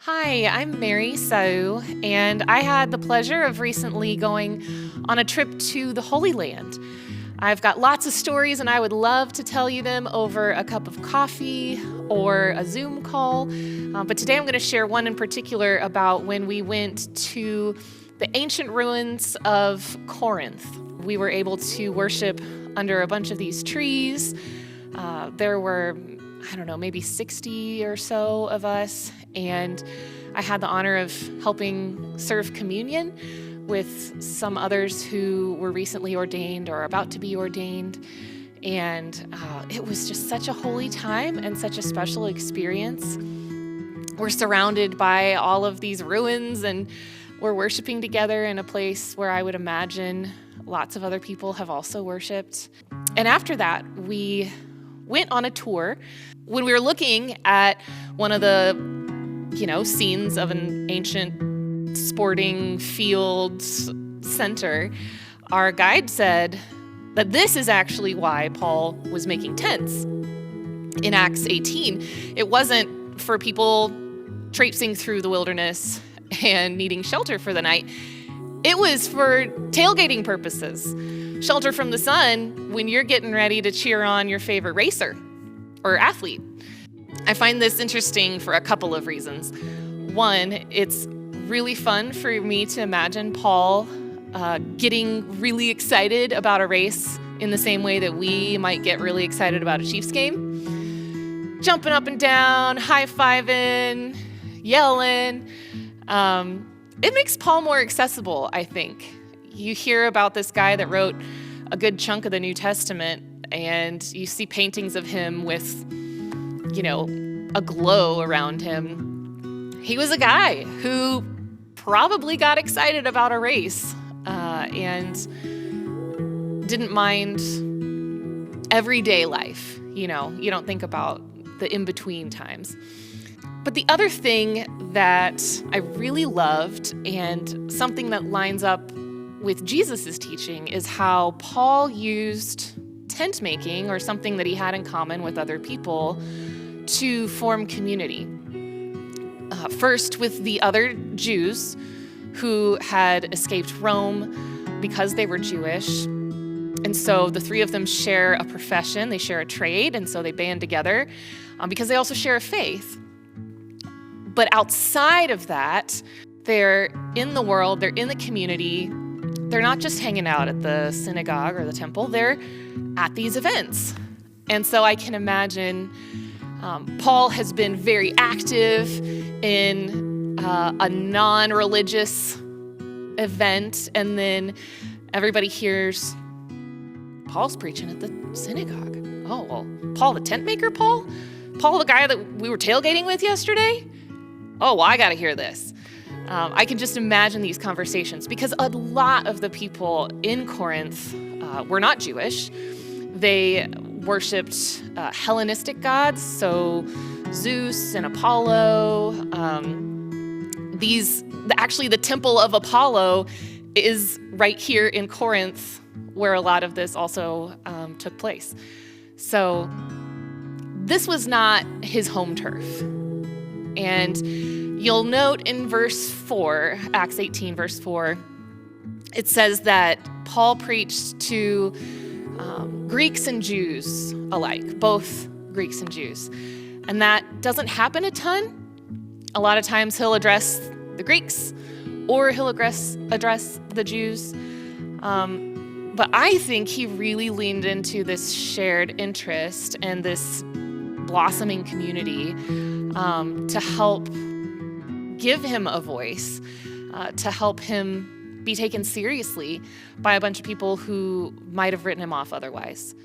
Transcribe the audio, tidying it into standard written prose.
Hi, I'm Mary So, and I had the pleasure of recently going on a trip to the Holy Land. I've got lots of stories, and I would love to tell you them over a cup of coffee or a Zoom call. But today I'm going to share one in particular about when we went to the ancient ruins of Corinth. We were able to worship under a bunch of these trees. There were maybe 60 or so of us. And I had the honor of helping serve communion with some others who were recently ordained or about to be ordained. And it was just such a holy time and such a special experience. We're surrounded by all of these ruins, and we're worshiping together in a place where I would imagine lots of other people have also worshiped. And after that, we went on a tour. When we were looking at one of the scenes of an ancient sporting field center, our guide said that this is actually why Paul was making tents. In Acts 18, it wasn't for people traipsing through the wilderness and needing shelter for the night. It was for tailgating purposes. Shelter from the sun when you're getting ready to cheer on your favorite racer or athlete. I find this interesting for a couple of reasons. One, it's really fun for me to imagine Paul getting really excited about a race in the same way that we might get really excited about a Chiefs game. Jumping up and down, high-fiving, yelling. It makes Paul more accessible, I think. You hear about this guy that wrote a good chunk of the New Testament, and you see paintings of him with a glow around him. He was a guy who probably got excited about a race and didn't mind everyday life. You don't think about the in-between times. But the other thing that I really loved, and something that lines up with Jesus' teaching, is how Paul used tent making, or something that he had in common with other people, to form community. First with the other Jews who had escaped Rome because they were Jewish. And so the three of them share a profession, they share a trade, and so they band together because they also share a faith. But outside of that, they're in the world, they're in the community. They're not just hanging out at the synagogue or the temple, they're at these events. And so I can imagine Paul has been very active in a non-religious event, and then everybody hears Paul's preaching at the synagogue. Oh, well, Paul the tent maker, Paul? Paul the guy that we were tailgating with yesterday? Oh, well, I got to hear this. I can just imagine these conversations because a lot of the people in Corinth were not Jewish. They worshipped Hellenistic gods, so Zeus and Apollo. Actually, the temple of Apollo is right here in Corinth, where a lot of this also took place. So this was not his home turf. And you'll note in verse 4, Acts 18, verse 4, it says that Paul preached to Greeks and Jews alike, both Greeks and Jews. And that doesn't happen a ton. A lot of times he'll address the Greeks or he'll address the Jews. But I think he really leaned into this shared interest and this blossoming community to help give him a voice, to help him be taken seriously by a bunch of people who might have written him off otherwise.